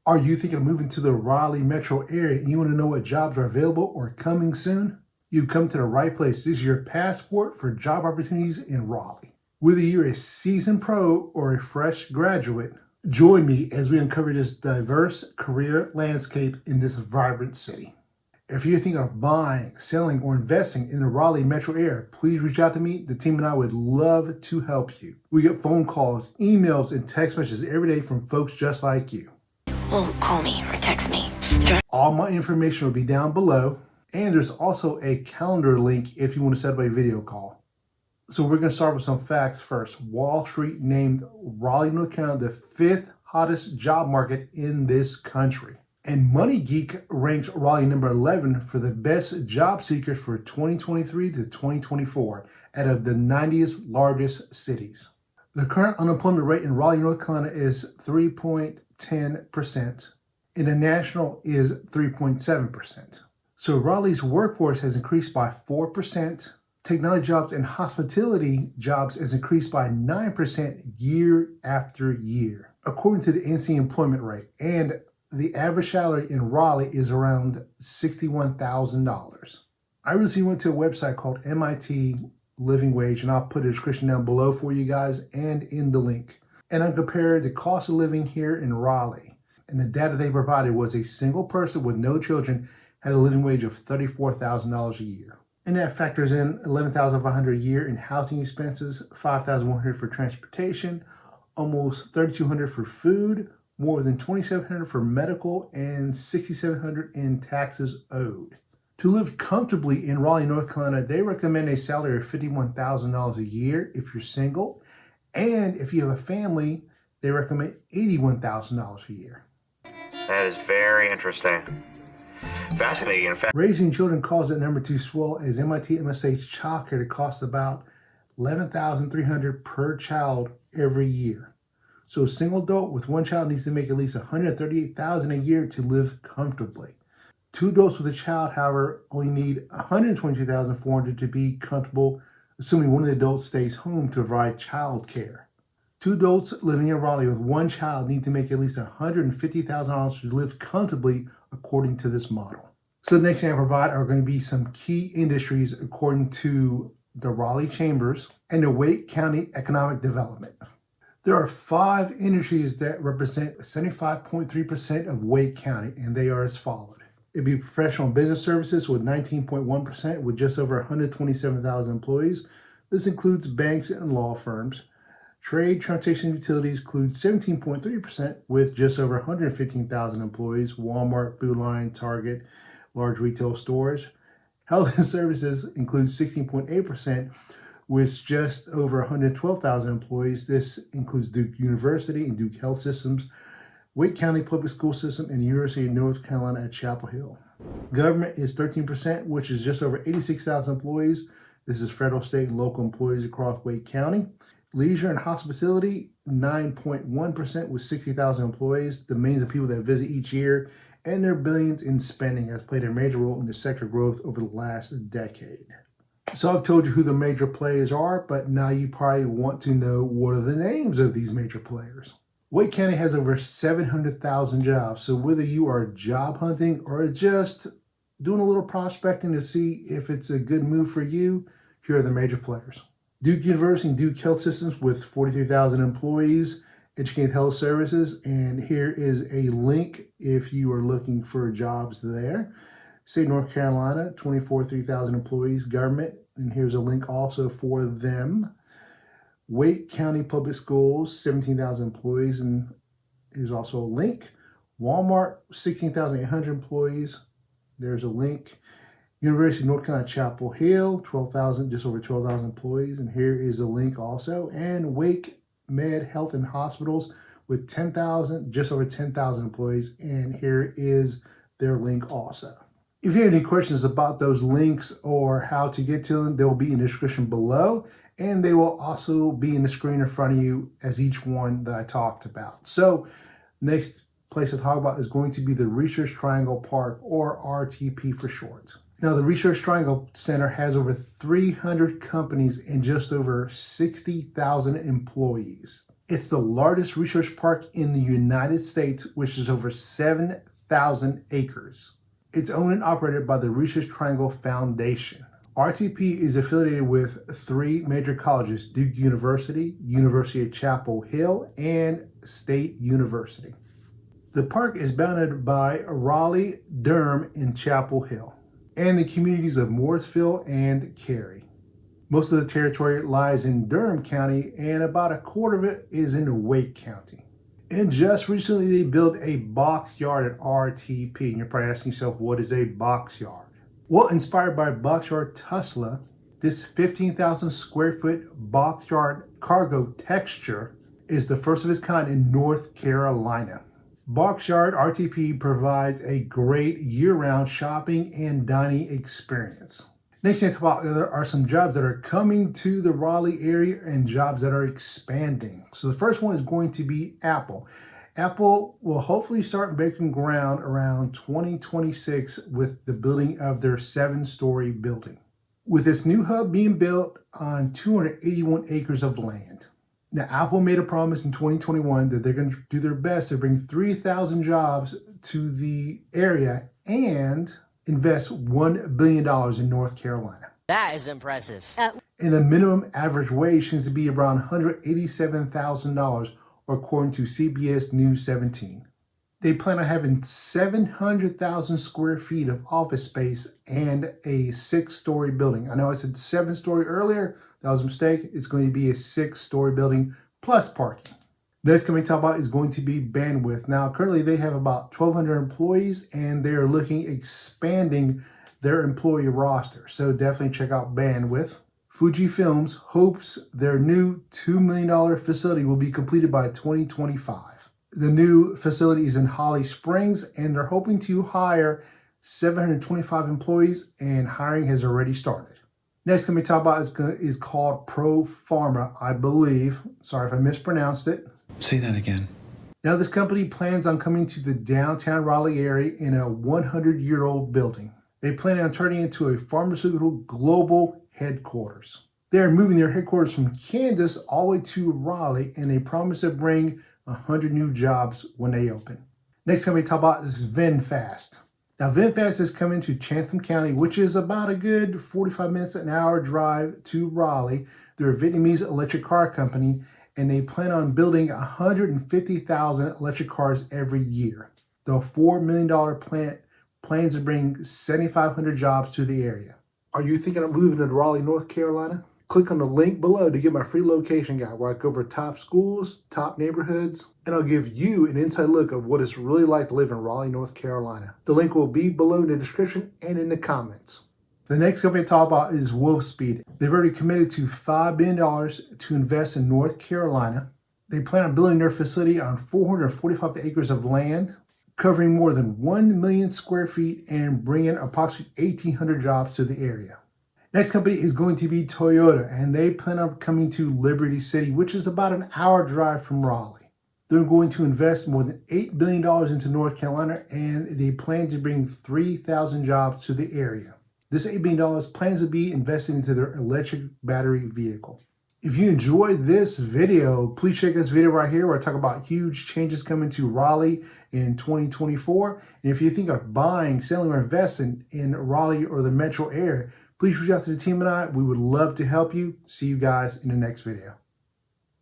Are you thinking of moving to the Raleigh metro area and you want to know what jobs are available or coming soon? You've come to the right place. This is your passport for job opportunities in Raleigh. Whether you're a seasoned pro or a fresh graduate, join me as we uncover this diverse career landscape in this vibrant city. If you're thinking of buying, selling, or investing in the Raleigh metro area, please reach out to me. The team and I would love to help you. We get phone calls, emails, and text messages every day from folks just like you. Well, call me or text me. All my information will be down below, and there's also a calendar link if you want to set up a video call. So we're going to start with some facts first. Wall Street named Raleigh, North Carolina, the 5th hottest job market in this country. And Money Geek ranks Raleigh number 11 for the best job seekers for 2023 to 2024 out of the 90th largest cities. The current unemployment rate in Raleigh, North Carolina is 3.10%, and the national is 3.7%. So Raleigh's workforce has increased by 4%. Technology jobs and hospitality jobs has increased by 9% year after year, according to the NC employment rate. And the average salary in Raleigh is around $61,000. I recently went to a website called MIT Living Wage, and I'll put a description down below for you guys and in the link. And I compared the cost of living here in Raleigh, and the data they provided was a single person with no children had a living wage of $34,000 a year. And that factors in $11,500 a year in housing expenses, $5,100 for transportation, almost $3,200 for food, more than $2,700 for medical, and $6,700 in taxes owed. To live comfortably in Raleigh, North Carolina, they recommend a salary of $51,000 a year if you're single. And if you have a family, they recommend $81,000 a year. That is very interesting. Fascinating. In fact, raising children caused that number to swell as MIT MSA's childcare costs about $11,300 per child every year. So a single adult with one child needs to make at least $138,000 a year to live comfortably. Two adults with a child, however, only need $122,400 to be comfortable, assuming one of the adults stays home to provide child care. Two adults living in Raleigh with one child need to make at least $150,000 to live comfortably, according to this model. So the next thing I provide are going to be some key industries according to the Raleigh Chambers and the Wake County Economic Development. There are 5 industries that represent 75.3% of Wake County, and they are as followed. It'd be professional business services with 19.1% with just over 127,000 employees. This includes banks and law firms. Trade, transportation, and utilities include 17.3% with just over 115,000 employees. Walmart, Food Line, Target, large retail stores. Health and services includes 16.8% with just over 112,000 employees. This includes Duke University and Duke Health Systems, Wake County Public School System, and the University of North Carolina at Chapel Hill. Government is 13%, which is just over 86,000 employees. This is federal, state, and local employees across Wake County. Leisure and hospitality, 9.1% with 60,000 employees. The millions of people that visit each year and their billions in spending has played a major role in the sector growth over the last decade. So I've told you who the major players are, but now you probably want to know what are the names of these major players. Wake County has over 700,000 jobs, so whether you are job hunting or just doing a little prospecting to see if it's a good move for you, here are the major players. Duke University and Duke Health Systems with 43,000 employees, Educated Health Services, and here is a link if you are looking for jobs there. State of North Carolina, 3,000 employees, government, and here's a link also for them. Wake County Public Schools, 17,000 employees, and here's also a link. Walmart, 16,800 employees, there's a link. University of North Carolina Chapel Hill, 12,000, just over 12,000 employees, and here is a link also. And Wake Med Health and Hospitals with 10,000, just over 10,000 employees, and here is their link also. If you have any questions about those links or how to get to them, they'll be in the description below, and they will also be in the screen in front of you as each one that I talked about. So next place to talk about is going to be the Research Triangle Park, or RTP for short. Now, the Research Triangle Center has over 300 companies and just over 60,000 employees. It's the largest research park in the United States, which is over 7,000 acres. It's owned and operated by the Research Triangle Foundation. RTP is affiliated with 3 major colleges: Duke University, University of Chapel Hill, and State University. The park is bounded by Raleigh, Durham, and Chapel Hill, and the communities of Morrisville and Cary. Most of the territory lies in Durham County, and about a quarter of it is in Wake County. And just recently, they built a Boxyard at RTP. And you're probably asking yourself, what is a Boxyard? Well, inspired by Boxyard Tulsa, this 15,000 square foot Boxyard cargo texture is the first of its kind in North Carolina. Boxyard RTP provides a great year-round shopping and dining experience. Next thing to talk about, there are some jobs that are coming to the Raleigh area and jobs that are expanding. So the first one is going to be Apple. Apple will hopefully start breaking ground around 2026 with the building of their 7-story building, with this new hub being built on 281 acres of land. Now, Apple made a promise in 2021 that they're going to do their best to bring 3,000 jobs to the area and invest $1 billion in North Carolina. That is impressive. And the minimum average wage seems to be around $187,000, according to CBS News 17. They plan on having 700,000 square feet of office space and a 6-story building. I know I said 7-story earlier. That was a mistake. It's going to be a 6-story building plus parking. Next company to talk about is going to be Bandwidth. Now, currently they have about 1,200 employees, and they are looking expanding their employee roster. So definitely check out Bandwidth. Fujifilms hopes their new $2 million facility will be completed by 2025. The new facility is in Holly Springs, and they're hoping to hire 725 employees, and hiring has already started. Next company to talk about is called Pro Pharma, I believe. Sorry if I mispronounced it. Say that again. Now, this company plans on coming to the downtown Raleigh area in a 100-year-old building. They plan on turning it into a pharmaceutical global headquarters. They are moving their headquarters from Kansas all the way to Raleigh, and they promise to bring 100 new jobs when they open. Next company to talk about is VinFast. Now, VinFast is coming to Chatham County, which is about a good 45 minutes, an hour drive to Raleigh. They're a Vietnamese electric car company, and they plan on building 150,000 electric cars every year. The $4 million plant plans to bring 7,500 jobs to the area. Are you thinking of moving to Raleigh, North Carolina? Click on the link below to get my free location guide, where I go over top schools, top neighborhoods, and I'll give you an inside look of what it's really like to live in Raleigh, North Carolina. The link will be below in the description and in the comments. The next company to talk about is Wolfspeed. They've already committed to $5 billion to invest in North Carolina. They plan on building their facility on 445 acres of land, covering more than 1 million square feet and bringing approximately 1,800 jobs to the area. Next company is going to be Toyota, and they plan on coming to Liberty City, which is about an hour drive from Raleigh. They're going to invest more than $8 billion into North Carolina, and they plan to bring 3,000 jobs to the area. This $8 billion plans to be invested into their electric battery vehicle. If you enjoyed this video, please check this video right here where I talk about huge changes coming to Raleigh in 2024. And if you think of buying, selling, or investing in Raleigh or the metro area, please reach out to the team and I. We would love to help you. See you guys in the next video.